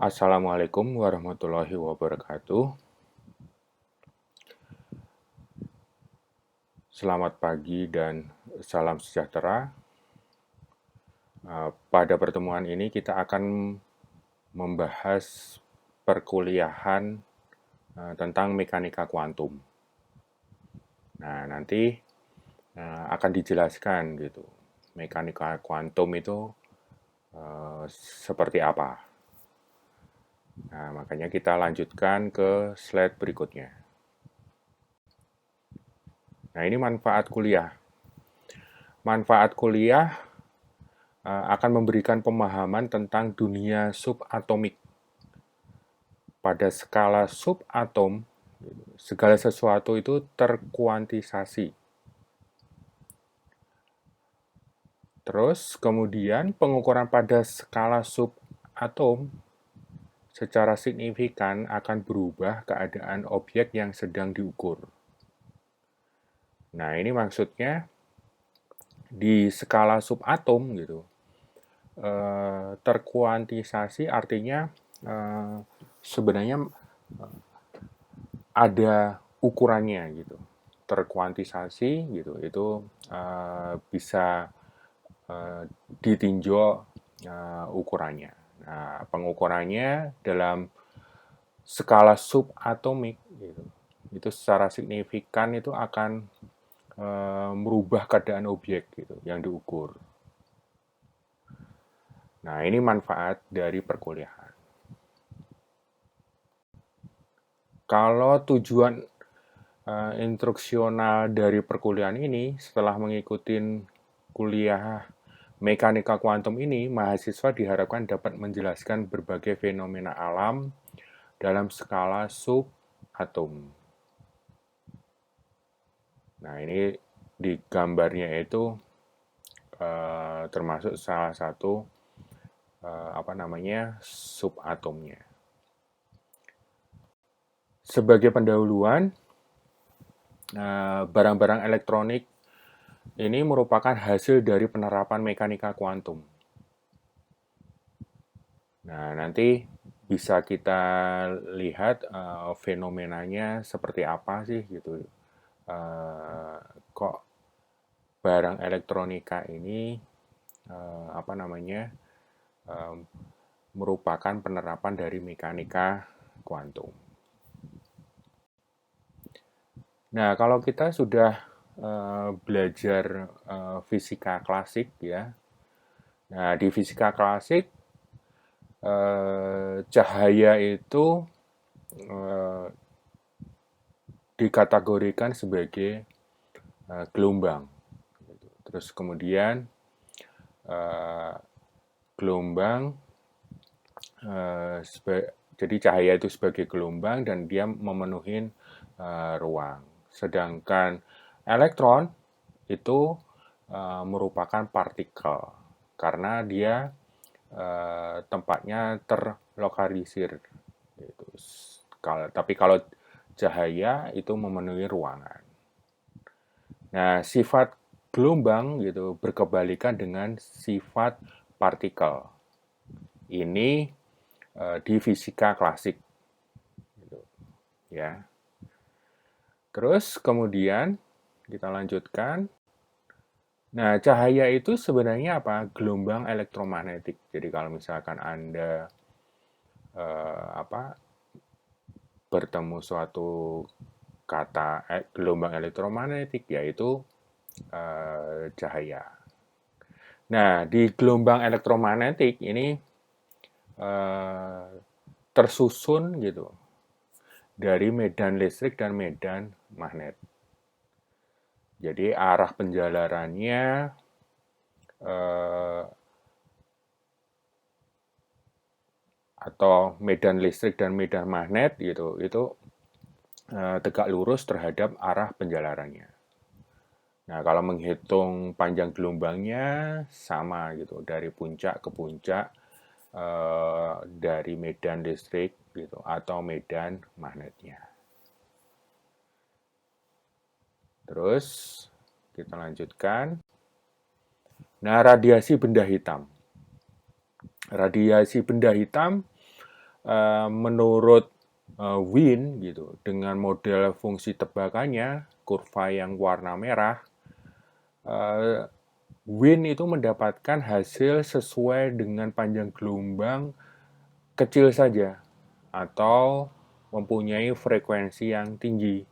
Assalamualaikum warahmatullahi wabarakatuh. Selamat pagi dan salam sejahtera. Pada pertemuan ini kita akan membahas perkuliahan tentang mekanika kuantum. Nah, nanti akan dijelaskan gitu. Mekanika kuantum itu seperti apa. Nah, makanya kita lanjutkan ke slide berikutnya. Nah, ini manfaat kuliah. Manfaat kuliah akan memberikan pemahaman tentang dunia subatomik. Pada skala subatom, segala sesuatu itu terkuantisasi. Terus kemudian pengukuran pada skala subatom secara signifikan akan berubah keadaan objek yang sedang diukur. Nah, ini maksudnya di skala subatom gitu. Terkuantisasi artinya sebenarnya ada ukurannya gitu. Terkuantisasi gitu, itu bisa ditinjau ukurannya. Nah, pengukurannya dalam skala subatomik gitu. Itu secara signifikan itu akan merubah keadaan objek gitu yang diukur. Nah, ini manfaat dari perkuliahan. Kalau tujuan instruksional dari perkuliahan ini, setelah mengikuti kuliah mekanika kuantum ini, mahasiswa diharapkan dapat menjelaskan berbagai fenomena alam dalam skala subatom. Nah, ini di gambarnya itu termasuk salah satu subatomnya. Sebagai pendahuluan, barang-barang elektronik ini merupakan hasil dari penerapan mekanika kuantum. Nah, nanti bisa kita lihat fenomenanya seperti apa sih gitu. Kok barang elektronika ini merupakan penerapan dari mekanika kuantum. Nah, kalau kita sudah belajar fisika klasik ya. Nah, di fisika klasik cahaya itu dikategorikan sebagai gelombang. Terus kemudian gelombang, jadi cahaya itu sebagai gelombang dan dia memenuhi ruang. Sedangkan elektron itu merupakan partikel karena dia tempatnya terlokalisir. Gitu. Tapi kalau cahaya itu memenuhi ruangan. Nah, sifat gelombang gitu berkebalikan dengan sifat partikel. Ini di fisika klasik, gitu, ya. Terus kemudian kita lanjutkan. Nah, cahaya itu sebenarnya apa? Gelombang elektromagnetik. Jadi kalau misalkan Anda bertemu suatu kata gelombang elektromagnetik, yaitu cahaya. Nah, di gelombang elektromagnetik ini tersusun gitu dari medan listrik dan medan magnet. Jadi arah penjalarannya atau medan listrik dan medan magnet gitu itu tegak lurus terhadap arah penjalarannya. Nah, kalau menghitung panjang gelombangnya sama gitu dari puncak ke puncak dari medan listrik gitu atau medan magnetnya. Terus kita lanjutkan. Nah, radiasi benda hitam. Radiasi benda hitam menurut Wien gitu, dengan model fungsi tebakannya, kurva yang warna merah, Wien itu mendapatkan hasil sesuai dengan panjang gelombang kecil saja atau mempunyai frekuensi yang tinggi.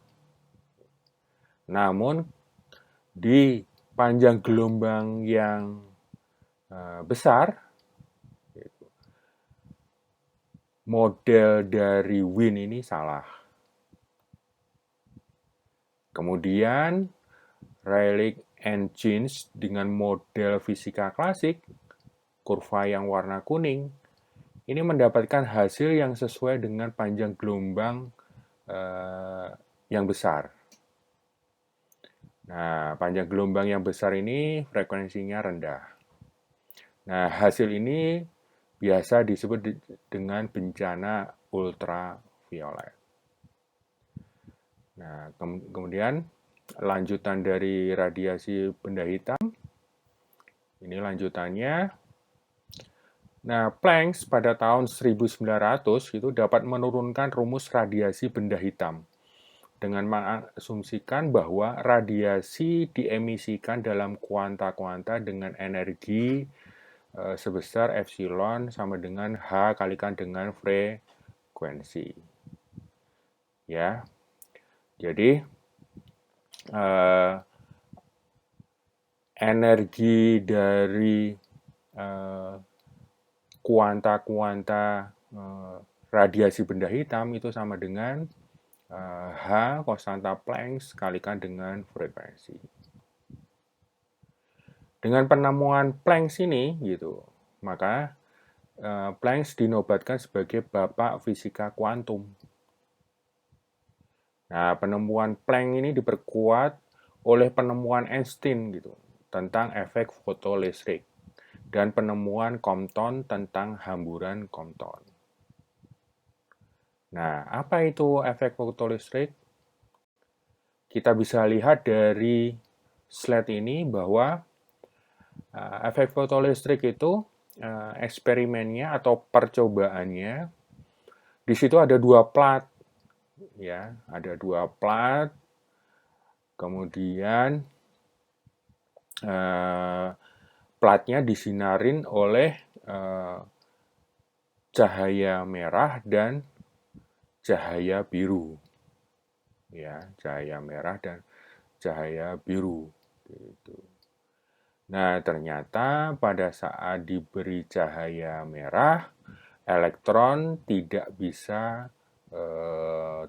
Namun di panjang gelombang yang besar, model dari Wien ini salah. Kemudian Rayleigh and Jeans dengan model fisika klasik, kurva yang warna kuning, ini mendapatkan hasil yang sesuai dengan panjang gelombang yang besar. Nah, panjang gelombang yang besar ini frekuensinya rendah. Nah, hasil ini biasa disebut dengan bencana ultraviolet. Nah, kemudian lanjutan dari radiasi benda hitam, ini lanjutannya. Nah, Planck pada tahun 1900 itu dapat menurunkan rumus radiasi benda hitam dengan mengasumsikan bahwa radiasi diemisikan dalam kuanta-kuanta dengan energi sebesar epsilon sama dengan H kalikan dengan frekuensi. Ya. Jadi energi dari kuanta-kuanta radiasi benda hitam itu sama dengan H konstanta Planck kalikan dengan frekuensi. Dengan penemuan Planck ini gitu, maka Planck dinobatkan sebagai bapak fisika kuantum. Nah, penemuan Planck ini diperkuat oleh penemuan Einstein gitu tentang efek fotolistrik dan penemuan Compton tentang hamburan Compton. Nah, apa itu efek fotolistrik? Kita bisa lihat dari slide ini bahwa efek fotolistrik itu eksperimennya atau percobaannya di situ ada dua plat, ya, ada dua plat. Kemudian platnya disinarin oleh cahaya merah dan cahaya biru, ya, cahaya merah dan cahaya biru. Gitu. Nah, ternyata pada saat diberi cahaya merah, elektron tidak bisa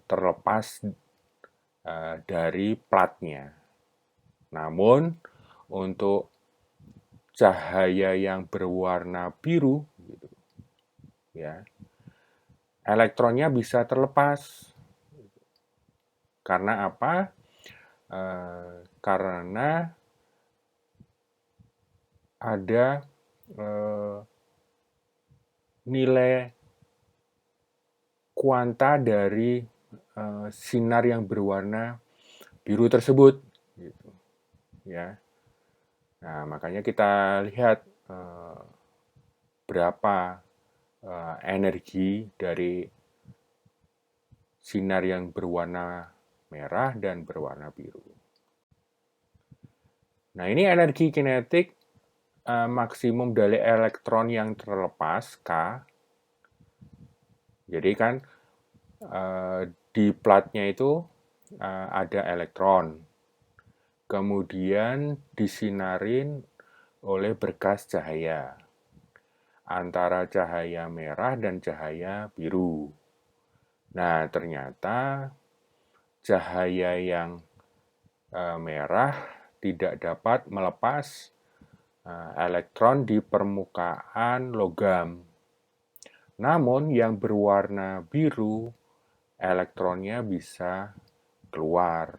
terlepas dari platnya. Namun, untuk cahaya yang berwarna biru, gitu, ya, elektronnya bisa terlepas. Karena apa? Karena ada nilai kuanta dari sinar yang berwarna biru tersebut, gitu, ya. Nah, makanya kita lihat berapa energi dari sinar yang berwarna merah dan berwarna biru. Nah, ini energi kinetik maksimum dari elektron yang terlepas, K. Jadi kan di platnya itu ada elektron. Kemudian disinarin oleh berkas cahaya antara cahaya merah dan cahaya biru. Nah, ternyata cahaya yang merah tidak dapat melepas elektron di permukaan logam. Namun yang berwarna biru, elektronnya bisa keluar.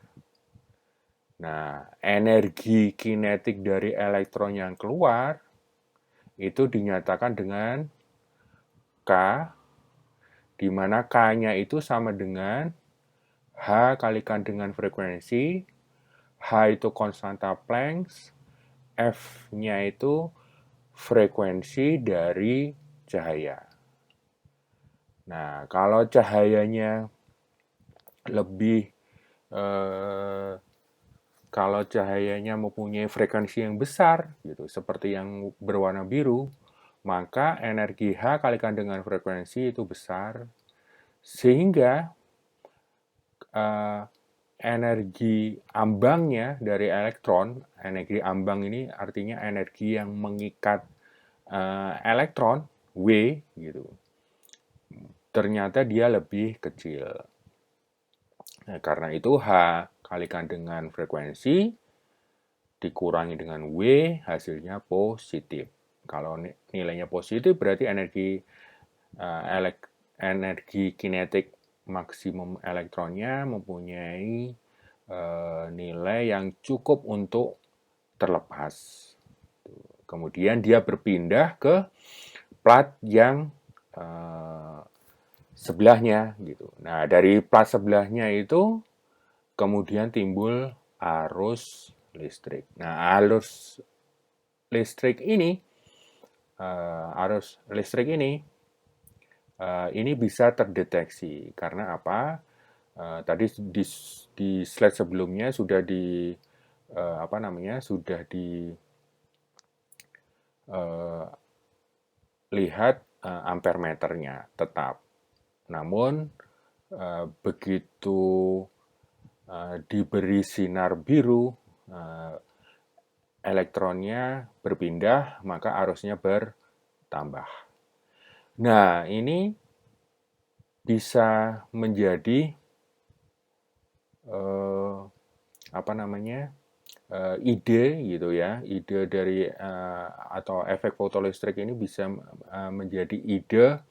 Nah, energi kinetik dari elektron yang keluar itu dinyatakan dengan K, di mana K-nya itu sama dengan H kalikan dengan frekuensi, H itu konstanta Planck, F-nya itu frekuensi dari cahaya. Nah, kalau cahayanya lebih eh, kalau cahayanya mempunyai frekuensi yang besar, gitu, seperti yang berwarna biru, maka energi H kalikan dengan frekuensi itu besar, sehingga eh, energi ambangnya dari elektron, energi ambang ini artinya energi yang mengikat elektron, W, gitu, ternyata dia lebih kecil. Nah, karena itu H kalikan dengan frekuensi, dikurangi dengan W, hasilnya positif. Kalau nilainya positif berarti energi kinetik maksimum elektronnya mempunyai nilai yang cukup untuk terlepas. Kemudian dia berpindah ke plat yang sebelahnya gitu. Nah, dari plat sebelahnya itu kemudian timbul arus listrik. Nah, listrik ini arus listrik ini bisa terdeteksi karena apa? Tadi di slide sebelumnya sudah apa namanya? Sudah dilihat ampere meternya tetap. Namun begitu diberi sinar biru, elektronnya berpindah, maka arusnya bertambah. Nah, ini bisa menjadi apa namanya? Ide gitu ya, ide dari atau efek fotolistrik ini bisa menjadi ide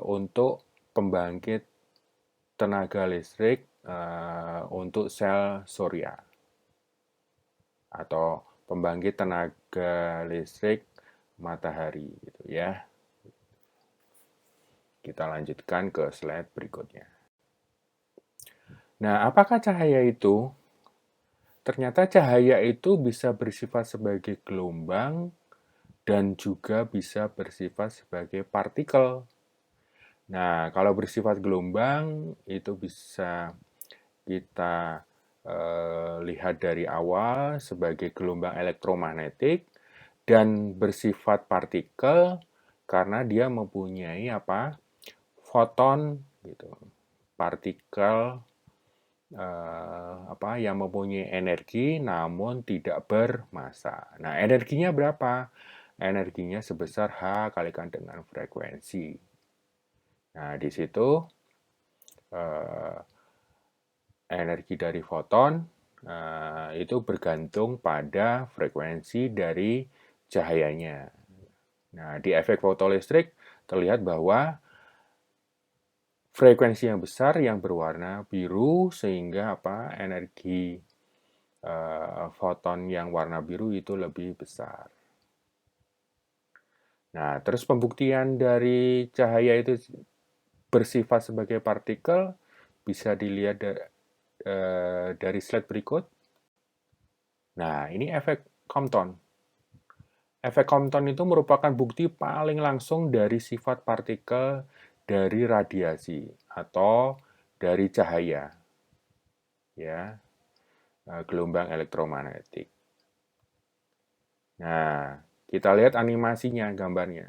untuk pembangkit tenaga listrik untuk sel surya atau pembangkit tenaga listrik matahari gitu ya. Kita lanjutkan ke slide berikutnya. Nah, apakah cahaya itu? Ternyata cahaya itu bisa bersifat sebagai gelombang dan juga bisa bersifat sebagai partikel. Nah, kalau bersifat gelombang itu bisa kita lihat dari awal sebagai gelombang elektromagnetik dan bersifat partikel karena dia mempunyai apa? Foton gitu. Partikel apa yang mempunyai energi namun tidak bermassa. Nah, energinya berapa? Energinya sebesar H kalikan dengan frekuensi. Nah, di situ energi dari foton itu bergantung pada frekuensi dari cahayanya. Nah, di efek fotolistrik terlihat bahwa frekuensi yang besar yang berwarna biru sehingga apa energi foton yang warna biru itu lebih besar. Nah, terus pembuktian dari cahaya itu bersifat sebagai partikel bisa dilihat dari slide berikut. Nah, ini efek Compton. Efek Compton itu merupakan bukti paling langsung dari sifat partikel dari radiasi atau dari cahaya, ya, gelombang elektromagnetik. Nah, kita lihat animasinya, gambarnya.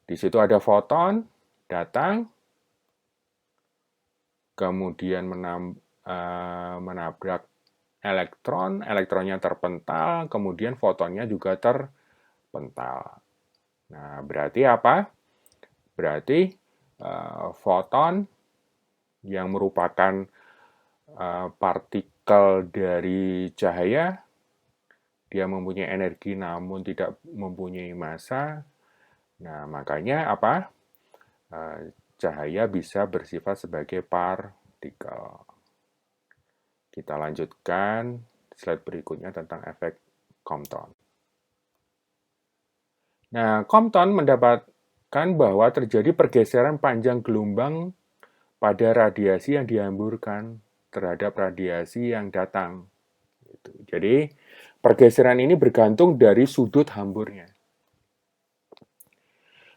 Di situ ada foton datang, kemudian menabrak elektron, elektronnya terpental, kemudian fotonnya juga terpental. Nah, berarti apa? Berarti foton yang merupakan partikel dari cahaya, dia mempunyai energi namun tidak mempunyai massa. Nah, makanya apa? Cahaya bisa bersifat sebagai partikel. Kita lanjutkan slide berikutnya tentang efek Compton. Nah, Compton mendapatkan bahwa terjadi pergeseran panjang gelombang pada radiasi yang dihamburkan terhadap radiasi yang datang. Jadi, pergeseran ini bergantung dari sudut hamburnya.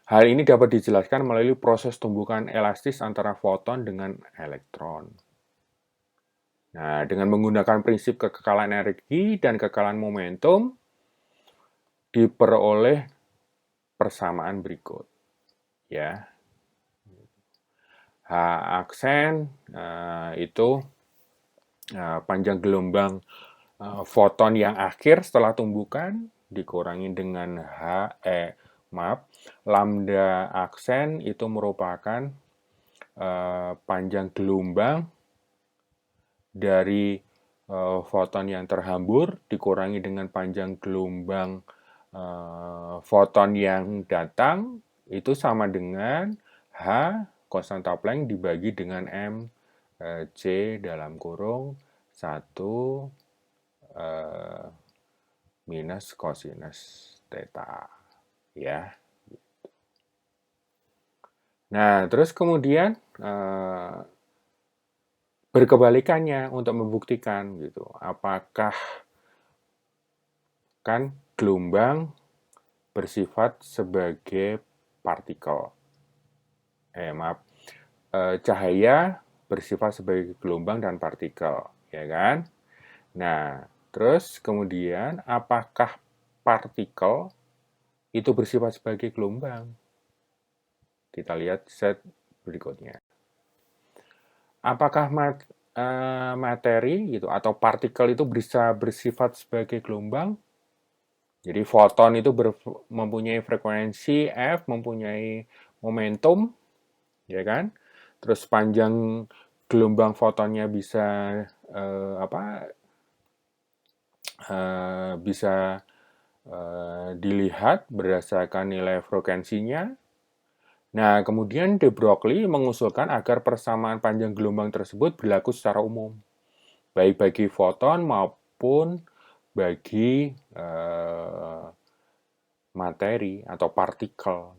Hal ini dapat dijelaskan melalui proses tumbukan elastis antara foton dengan elektron. Nah, dengan menggunakan prinsip kekekalan energi dan kekekalan momentum, diperoleh persamaan berikut. Ya, H aksen itu panjang gelombang foton yang akhir setelah tumbukan dikurangi dengan lambda aksen itu merupakan panjang gelombang dari foton yang terhambur dikurangi dengan panjang gelombang foton yang datang itu sama dengan H konstanta Planck dibagi dengan M C dalam kurung 1 minus kosinus theta ya. Nah, terus kemudian berkebalikannya untuk membuktikan gitu. Apakah kan gelombang bersifat sebagai partikel. Cahaya bersifat sebagai gelombang dan partikel, ya kan? Nah, terus kemudian apakah partikel itu bersifat sebagai gelombang? Kita lihat set berikutnya. Apakah materi gitu atau partikel itu bisa bersifat sebagai gelombang? Jadi foton itu mempunyai frekuensi F, mempunyai momentum, ya kan? Terus panjang gelombang fotonnya bisa bisa dilihat berdasarkan nilai frekuensinya. Nah, kemudian de Broglie mengusulkan agar persamaan panjang gelombang tersebut berlaku secara umum, baik bagi foton maupun bagi materi atau partikel.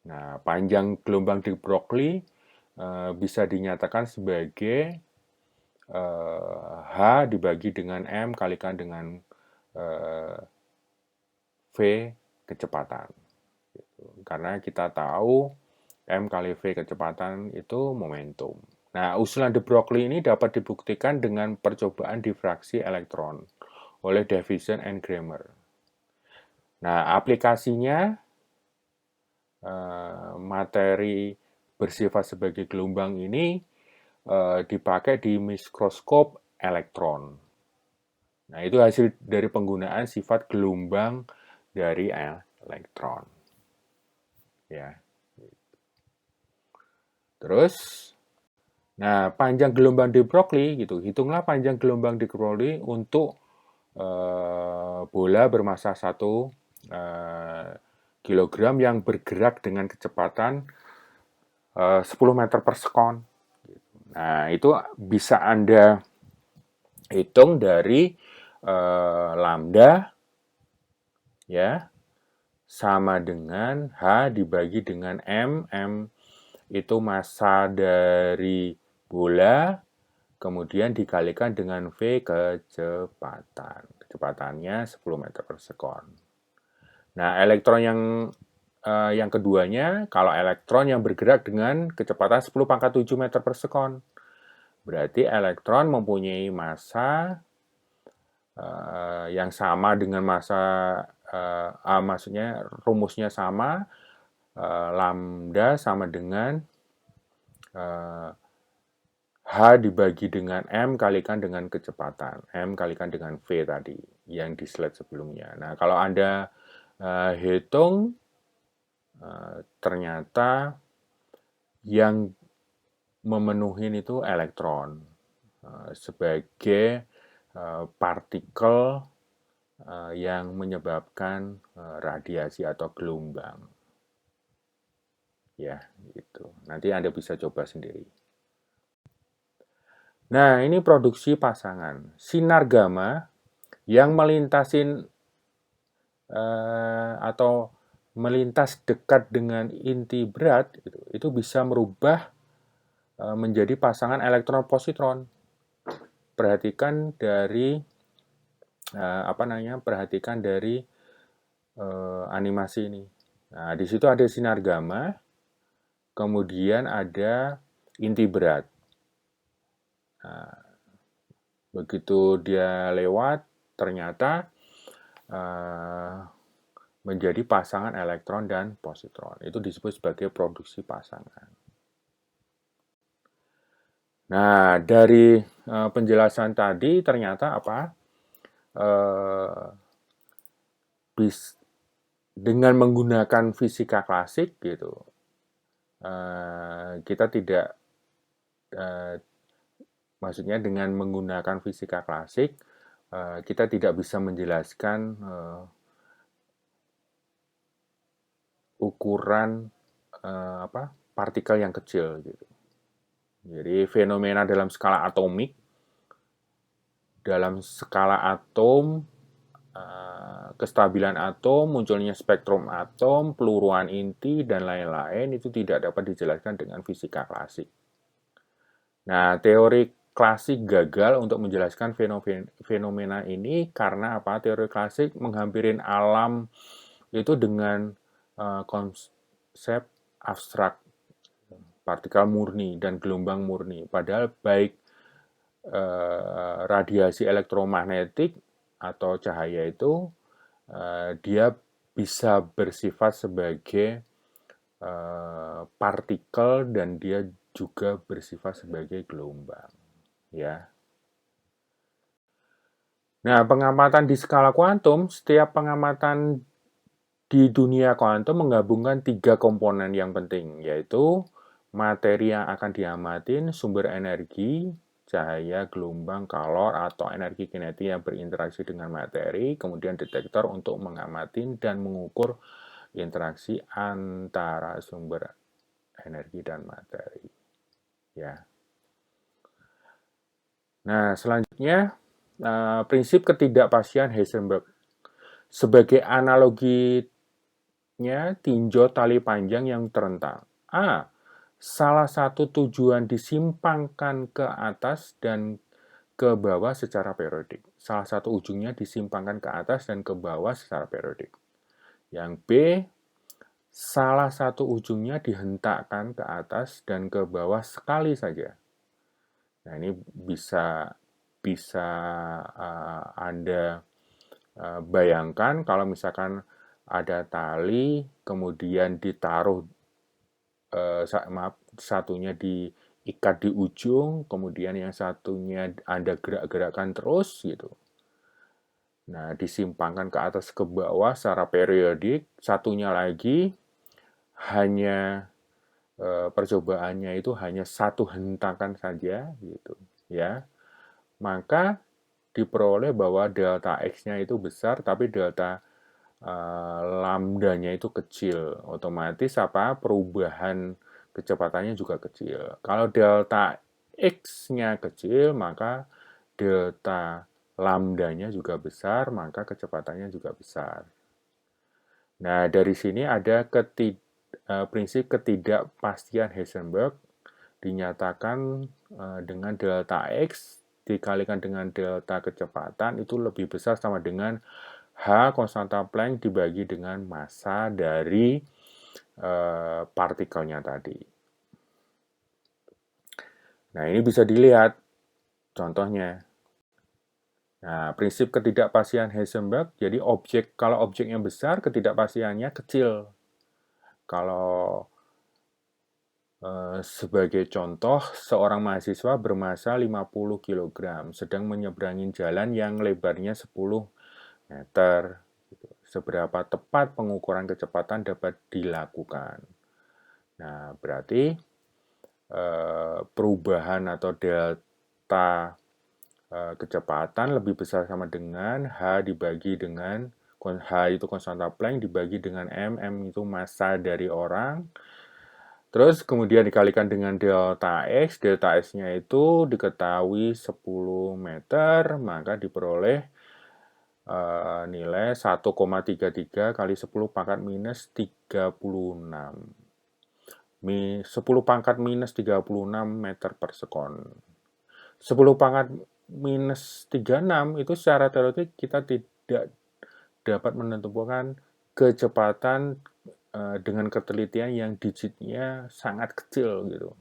Nah, panjang gelombang de Broglie bisa dinyatakan sebagai H dibagi dengan M kalikan dengan V kecepatan. Karena kita tahu M kali V kecepatan itu momentum. Nah, usulan de Broglie ini dapat dibuktikan dengan percobaan difraksi elektron oleh Davison and Kramer. Nah, aplikasinya materi bersifat sebagai gelombang ini dipakai di mikroskop elektron. Nah, itu hasil dari penggunaan sifat gelombang dari elektron. Ya. Terus, nah panjang gelombang de Broglie gitu, hitunglah panjang gelombang de Broglie untuk bola bermasa 1 kilogram yang bergerak dengan kecepatan 10 meter per sekon. Nah, itu bisa Anda hitung dari lambda ya sama dengan H dibagi dengan M. M itu massa dari bola, kemudian dikalikan dengan V kecepatan. Kecepatannya 10 meter per sekon. Nah, elektron yang keduanya, kalau elektron yang bergerak dengan kecepatan 10 pangkat 7 meter per sekon. Berarti elektron mempunyai massa yang sama dengan massa maksudnya rumusnya sama, lambda sama dengan H dibagi dengan M kalikan dengan kecepatan, M kalikan dengan V tadi yang di slide sebelumnya. Nah, kalau Anda hitung ternyata yang memenuhi itu elektron sebagai partikel yang menyebabkan radiasi atau gelombang. Ya, gitu. Nanti Anda bisa coba sendiri. Nah, ini produksi pasangan. Sinar gamma yang melintasin atau melintas dekat dengan inti berat itu bisa merubah menjadi pasangan elektron positron. Perhatikan dari perhatikan dari animasi ini. Nah, di situ ada sinar gamma, kemudian ada inti berat. Nah, begitu dia lewat, ternyata uh, menjadi pasangan elektron dan positron. Itu disebut sebagai produksi pasangan. Nah, dari penjelasan tadi ternyata apa? Uh, bis, dengan menggunakan fisika klasik gitu, kita tidak, uh, maksudnya dengan menggunakan fisika klasik, kita tidak bisa menjelaskan ukuran apa partikel yang kecil gitu. Jadi fenomena dalam skala atomik, dalam skala atom, kestabilan atom, munculnya spektrum atom, peluruan inti, dan lain-lain itu tidak dapat dijelaskan dengan fisika klasik. Nah, teori klasik gagal untuk menjelaskan fenomena ini karena apa? Teori klasik menghampirin alam itu dengan konsep abstrak, partikel murni dan gelombang murni. Padahal baik radiasi elektromagnetik atau cahaya itu dia bisa bersifat sebagai partikel dan dia juga bersifat sebagai gelombang, ya. Nah, pengamatan di skala kuantum, setiap pengamatan di dunia kuantum menggabungkan 3 komponen yang penting, yaitu materi yang akan diamatin, sumber energi, cahaya, gelombang, kalor, atau energi kinetik yang berinteraksi dengan materi, kemudian detektor untuk mengamati dan mengukur interaksi antara sumber energi dan materi. Ya. Nah, selanjutnya prinsip ketidakpastian Heisenberg. Sebagai analoginya, tinjau tali panjang yang terentang. A. Salah satu tujuan disimpangkan ke atas dan ke bawah secara periodik. Salah satu ujungnya disimpangkan ke atas dan ke bawah secara periodik. Yang B, salah satu ujungnya dihentakkan ke atas dan ke bawah sekali saja. Nah, ini bisa bisa Anda bayangkan kalau misalkan ada tali kemudian ditaruh maaf, satunya diikat di ujung, kemudian yang satunya Anda gerak-gerakkan terus gitu. Nah, disimpangkan ke atas ke bawah secara periodik, satunya lagi hanya percobaannya itu hanya satu hentakan saja gitu, ya. Maka diperoleh bahwa delta X-nya itu besar tapi delta lambdanya itu kecil. Otomatis apa? Perubahan kecepatannya juga kecil. Kalau delta X-nya kecil, maka delta lambdanya juga besar, maka kecepatannya juga besar. Nah, dari sini ada prinsip ketidakpastian Heisenberg dinyatakan dengan delta X dikalikan dengan delta kecepatan itu lebih besar sama dengan H konstanta Planck dibagi dengan massa dari partikelnya tadi. Nah, ini bisa dilihat contohnya. Nah, prinsip ketidakpastian Heisenberg, jadi kalau objeknya besar, ketidakpastiannya kecil. Kalau sebagai contoh, seorang mahasiswa bermasa 50 kg, sedang menyeberangi jalan yang lebarnya 10 meter. Seberapa tepat pengukuran kecepatan dapat dilakukan? Nah, berarti perubahan atau delta kecepatan lebih besar sama dengan H dibagi dengan H itu konstanta Planck dibagi dengan M itu massa dari orang. Terus kemudian dikalikan dengan delta X-nya itu diketahui 10 meter, maka diperoleh nilai 1,33 kali 10 pangkat minus 36. 10 pangkat minus 36 meter per sekon. 10 pangkat minus 36 itu secara teoretik kita tidak dapat menentukan kecepatan dengan ketelitian yang digitnya sangat kecil gitu,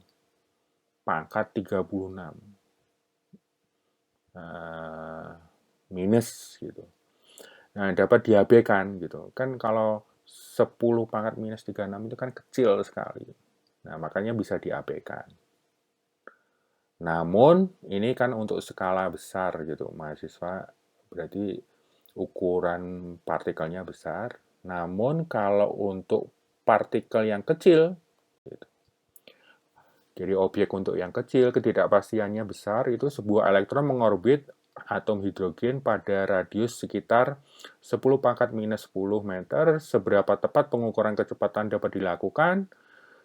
pangkat 36 minus gitu. Nah, dapat diabaikan gitu. Kan kalau 10 pangkat minus 36 itu kan kecil sekali. Nah, makanya bisa diabaikan. Namun, ini kan untuk skala besar gitu. Mahasiswa berarti ukuran partikelnya besar. Namun, kalau untuk partikel yang kecil, gitu. Jadi objek untuk yang kecil, ketidakpastiannya besar, itu sebuah elektron mengorbit atom hidrogen pada radius sekitar 10 pangkat minus 10 meter. Seberapa tepat pengukuran kecepatan dapat dilakukan?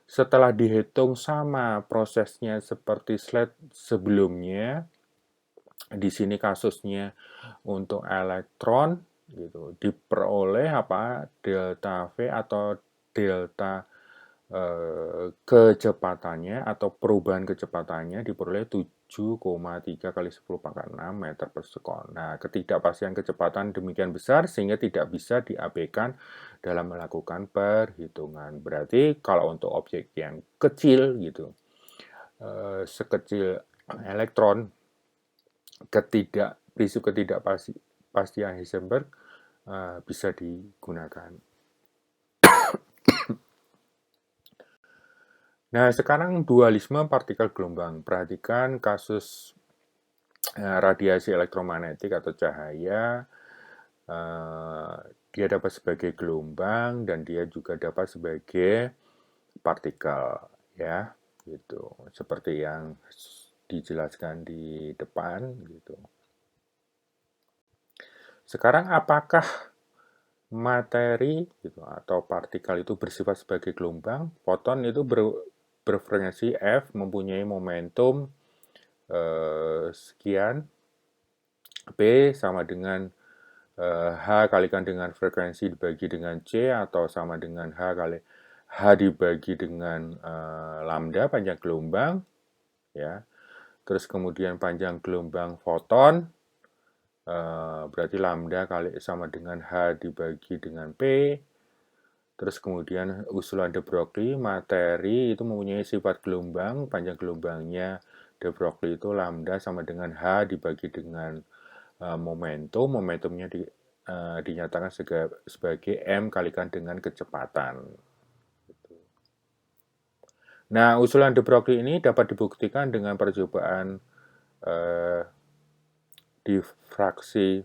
Setelah dihitung sama prosesnya seperti slide sebelumnya, di sini kasusnya untuk elektron gitu, diperoleh apa? Delta V atau delta kecepatannya atau perubahan kecepatannya diperoleh 7,3 kali 10 pangkat 6 meter per sekon. Nah, ketidakpastian kecepatan demikian besar sehingga tidak bisa diabaikan dalam melakukan perhitungan. Berarti kalau untuk objek yang kecil gitu, sekecil elektron, prinsip ketidakpastian Heisenberg bisa digunakan. Nah, sekarang dualisme partikel gelombang. Perhatikan kasus radiasi elektromagnetik atau cahaya. Dia dapat sebagai gelombang dan dia juga dapat sebagai partikel, ya, gitu. Seperti yang dijelaskan di depan, gitu. Sekarang apakah materi gitu, atau partikel itu bersifat sebagai gelombang? Foton itu berfrekuensi F, mempunyai momentum sekian, P sama dengan H kalikan dengan frekuensi dibagi dengan C, atau sama dengan H dibagi dengan lambda panjang gelombang, ya. Terus kemudian panjang gelombang foton berarti lambda kali sama dengan H dibagi dengan P. Terus kemudian usulan de Broglie, materi itu mempunyai sifat gelombang, panjang gelombangnya de Broglie itu lambda sama dengan H dibagi dengan momentum, momentumnya dinyatakan sebagai M kalikan dengan kecepatan. Nah, usulan de Broglie ini dapat dibuktikan dengan percobaan difraksi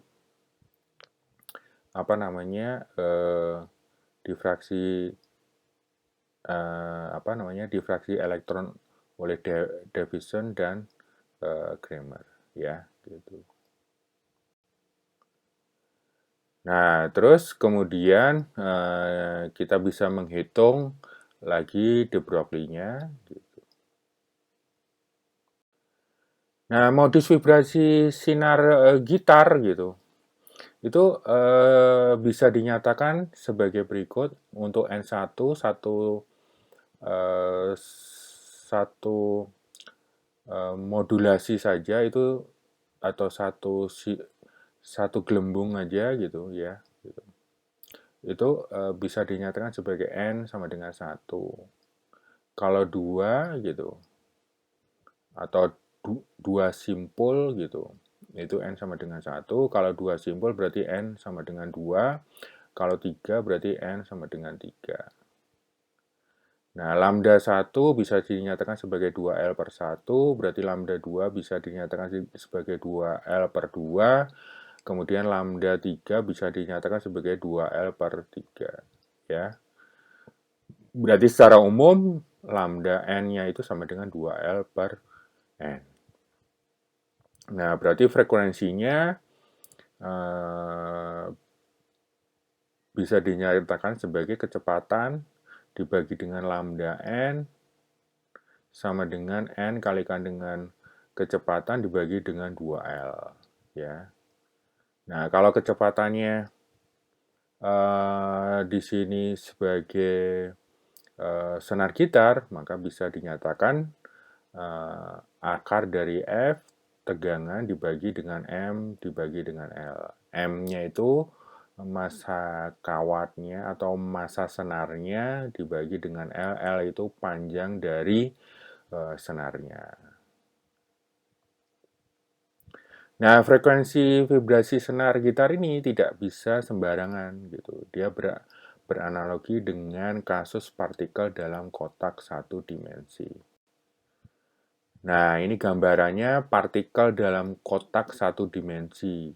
difraksi difraksi elektron oleh Davison dan Kramer, ya, gitu. Nah, terus kemudian kita bisa menghitung lagi de Broglie-nya, gitu. Nah, modus vibrasi sinar gitar gitu, itu bisa dinyatakan sebagai berikut. Untuk N1, satu modulasi saja itu, atau satu gelembung aja gitu ya, gitu. Itu bisa dinyatakan sebagai N sama dengan 1. Kalau 2 gitu, atau dua simpul gitu, itu N sama dengan 1. Kalau 2 simpul berarti N sama dengan 2. Kalau 3 berarti N sama dengan 3. Nah, lambda 1 bisa dinyatakan sebagai 2L per 1, berarti lambda 2 bisa dinyatakan sebagai 2L per 2, kemudian lambda 3 bisa dinyatakan sebagai 2L per 3. Ya. Berarti secara umum, lambda N-nya itu sama dengan 2L per N. Nah, berarti frekuensinya bisa dinyatakan sebagai kecepatan dibagi dengan lambda N sama dengan N kalikan dengan kecepatan dibagi dengan 2L. Ya. Nah, kalau kecepatannya di sini sebagai senar gitar, maka bisa dinyatakan akar dari F tegangan dibagi dengan M dibagi dengan L. M-nya itu massa kawatnya atau massa senarnya dibagi dengan L. L itu panjang dari senarnya. Nah, frekuensi vibrasi senar gitar ini tidak bisa sembarangan gitu. Dia beranalogi dengan kasus partikel dalam kotak satu dimensi. Nah, ini gambarannya partikel dalam kotak satu dimensi.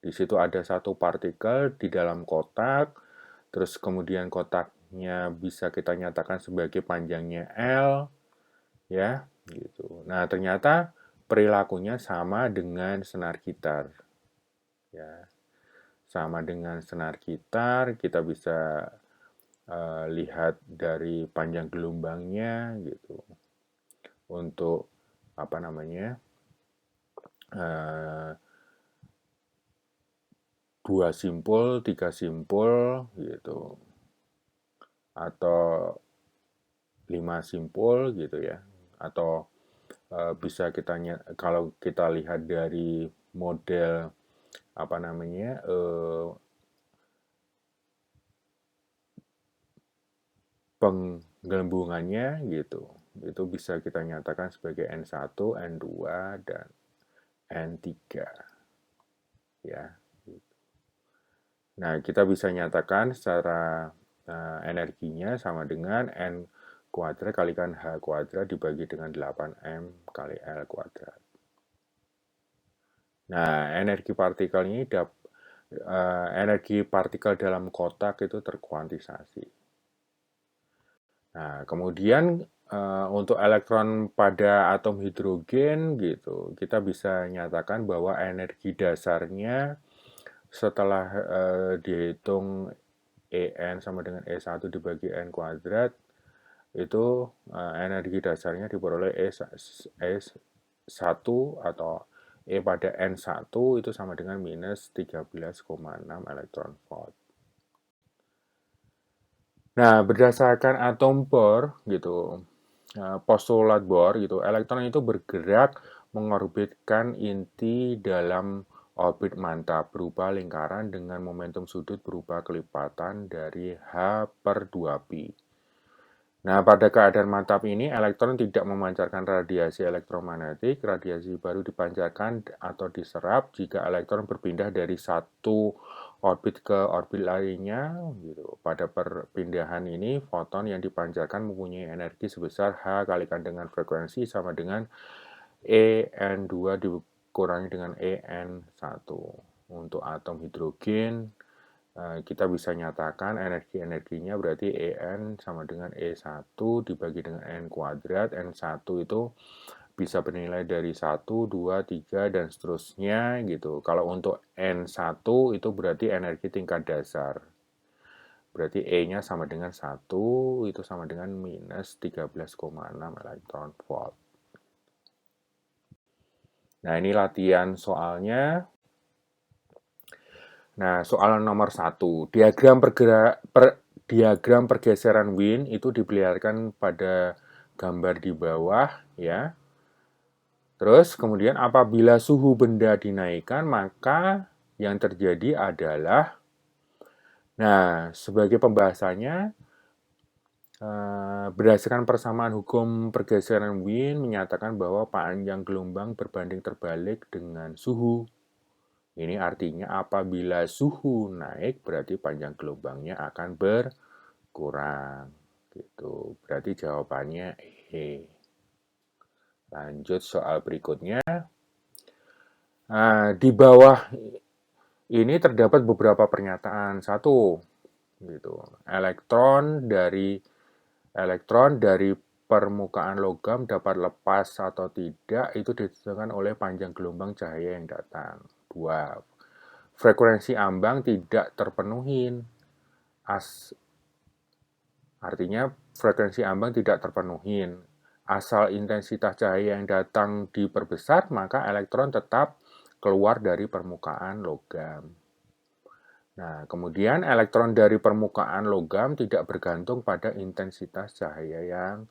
Di situ ada satu partikel di dalam kotak, terus kemudian kotaknya bisa kita nyatakan sebagai panjangnya L, ya, gitu. Nah, ternyata perilakunya sama dengan senar gitar, ya. Sama dengan senar gitar, kita bisa lihat dari panjang gelombangnya, gitu. Untuk apa namanya? Uh, 2 simpul, 3 simpul, gitu. Atau 5 simpul gitu ya, atau bisa kita kalau kita lihat dari model apa namanya penggelembungannya gitu, itu bisa kita nyatakan sebagai N1, N2, dan N3 ya. Nah, kita bisa nyatakan secara energinya sama dengan N kuadrat kalikan H kuadrat dibagi dengan 8M kali L kuadrat. Nah, energi partikel dalam kotak itu terkuantisasi. Nah, kemudian untuk elektron pada atom hidrogen gitu, kita bisa nyatakan bahwa energi dasarnya setelah dihitung En sama dengan E1 dibagi N kuadrat, itu energi dasarnya diperoleh E1 atau E pada N1 itu sama dengan minus 13,6 elektron volt. Nah, berdasarkan atom Bohr gitu, postulat Bohr gitu, elektron itu bergerak mengorbitkan inti dalam orbit mantap berupa lingkaran dengan momentum sudut berupa kelipatan dari H per 2pi. Nah, pada keadaan mantap ini, elektron tidak memancarkan radiasi elektromagnetik. Radiasi baru dipancarkan atau diserap jika elektron berpindah dari satu orbit ke orbit lainnya. Gitu. Pada perpindahan ini, foton yang dipancarkan mempunyai energi sebesar H kalikan dengan frekuensi sama dengan En2 dikurangi dengan En1. Untuk atom hidrogen, kita bisa nyatakan energinya berarti En sama dengan E1 dibagi dengan N kuadrat. N1 itu bisa bernilai dari 1, 2, 3, dan seterusnya gitu. Kalau untuk N1 itu berarti energi tingkat dasar. Berarti E-nya sama dengan 1, itu sama dengan minus 13,6 elektron volt. Nah, ini latihan soalnya. Nah, soal nomor 1, diagram pergeseran Wien itu diperlihatkan pada gambar di bawah, ya. Terus kemudian apabila suhu benda dinaikkan, maka yang terjadi adalah, nah, sebagai pembahasannya, berdasarkan persamaan hukum pergeseran Wien menyatakan bahwa panjang gelombang berbanding terbalik dengan suhu. Ini artinya apabila suhu naik berarti panjang gelombangnya akan berkurang. Gitu. Berarti jawabannya E. Lanjut soal berikutnya. Nah, di bawah ini terdapat beberapa pernyataan. Satu, gitu. Elektron dari permukaan logam dapat lepas atau tidak itu ditentukan oleh panjang gelombang cahaya yang datang. 2. Frekuensi ambang tidak terpenuhi. Artinya frekuensi ambang tidak terpenuhi. Asal intensitas cahaya yang datang diperbesar, maka elektron tetap keluar dari permukaan logam. Nah, kemudian elektron dari permukaan logam tidak bergantung pada intensitas cahaya yang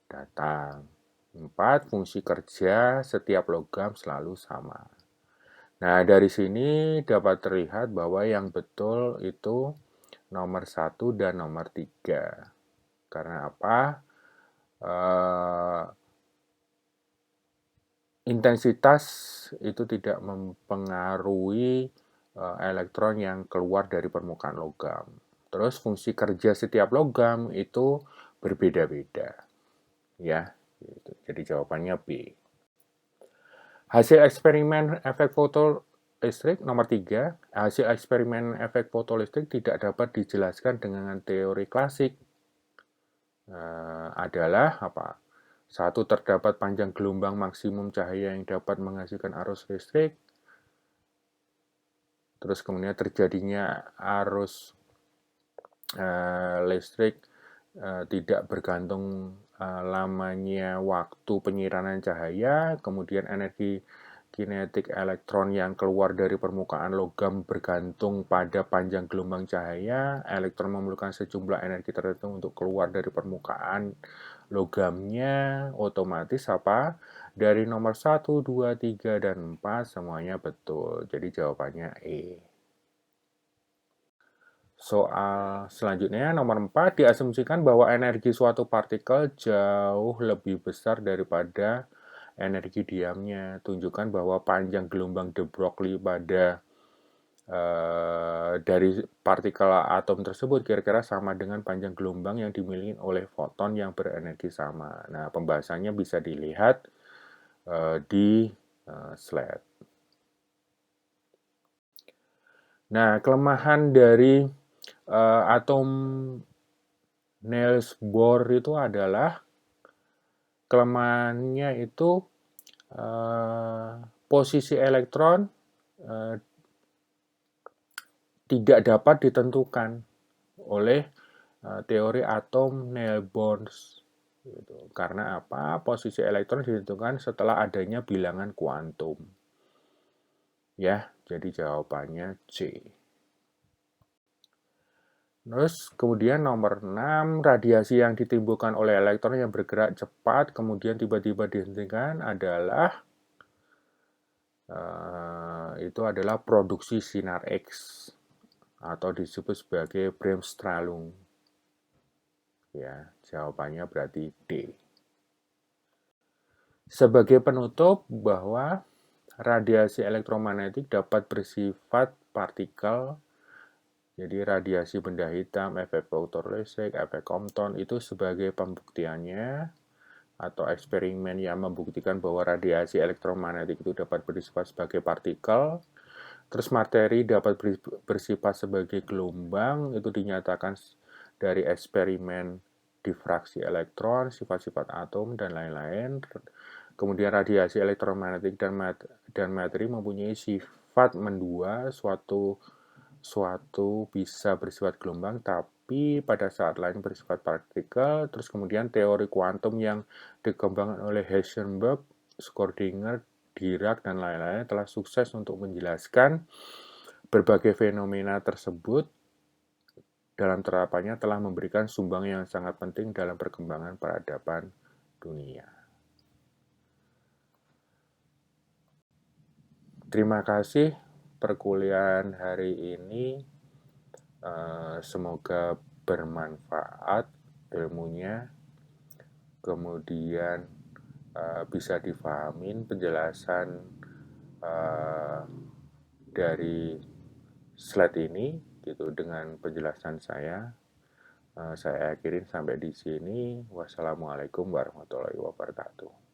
datang. 4. Fungsi kerja setiap logam selalu sama. Nah, dari sini dapat terlihat bahwa yang betul itu nomor 1 dan nomor 3. Karena apa? Eh, intensitas itu tidak mempengaruhi elektron yang keluar dari permukaan logam. Terus fungsi kerja setiap logam itu berbeda-beda, ya. Gitu. Jadi jawabannya B. Hasil eksperimen efek fotolistrik nomor 3, hasil eksperimen efek fotolistrik tidak dapat dijelaskan dengan teori klasik. Adalah apa? Satu, terdapat panjang gelombang maksimum cahaya yang dapat menghasilkan arus listrik. Terus kemudian terjadinya arus listrik tidak bergantung lamanya waktu penyiranan cahaya, kemudian energi kinetik elektron yang keluar dari permukaan logam bergantung pada panjang gelombang cahaya. Elektron memerlukan sejumlah energi tertentu untuk keluar dari permukaan logamnya. Otomatis apa? Dari nomor 1, 2, 3, dan 4 semuanya betul. Jadi jawabannya E. Soal selanjutnya, nomor 4, diasumsikan bahwa energi suatu partikel jauh lebih besar daripada energi diamnya. Tunjukkan bahwa panjang gelombang de Broglie pada dari partikel atom tersebut kira-kira sama dengan panjang gelombang yang dimiliki oleh foton yang berenergi sama. Nah, pembahasannya bisa dilihat di slide. Nah, kelemahan dari atom Niels Bohr itu adalah kelemahannya itu posisi elektron tidak dapat ditentukan oleh teori atom Neil Bohr. Karena apa? Posisi elektron ditentukan setelah adanya bilangan kuantum. Ya, jadi jawabannya C. Terus kemudian nomor 6, radiasi yang ditimbulkan oleh elektron yang bergerak cepat kemudian tiba-tiba dihentikan adalah itu adalah produksi sinar X atau disebut sebagai Bremsstrahlung. Ya, jawabannya berarti D. Sebagai penutup bahwa radiasi elektromagnetik dapat bersifat partikel. Jadi radiasi benda hitam, efek fotolistrik, efek Compton itu sebagai pembuktiannya atau eksperimen yang membuktikan bahwa radiasi elektromagnetik itu dapat bersifat sebagai partikel. Terus materi dapat bersifat sebagai gelombang, itu dinyatakan dari eksperimen difraksi elektron, sifat-sifat atom, dan lain-lain. Kemudian radiasi elektromagnetik dan materi mempunyai sifat mendua, suatu bisa bersifat gelombang, tapi pada saat lain bersifat partikel. Terus kemudian teori kuantum yang dikembangkan oleh Heisenberg, Schrödinger, Dirac, dan lain-lain telah sukses untuk menjelaskan berbagai fenomena tersebut. Dalam terapannya telah memberikan sumbang yang sangat penting dalam perkembangan peradaban dunia. Terima kasih perkuliahan hari ini. Semoga bermanfaat ilmunya, kemudian bisa difahamin penjelasan dari slide ini gitu dengan penjelasan saya. Saya akhirin sampai di sini. Wassalamualaikum warahmatullahi wabarakatuh.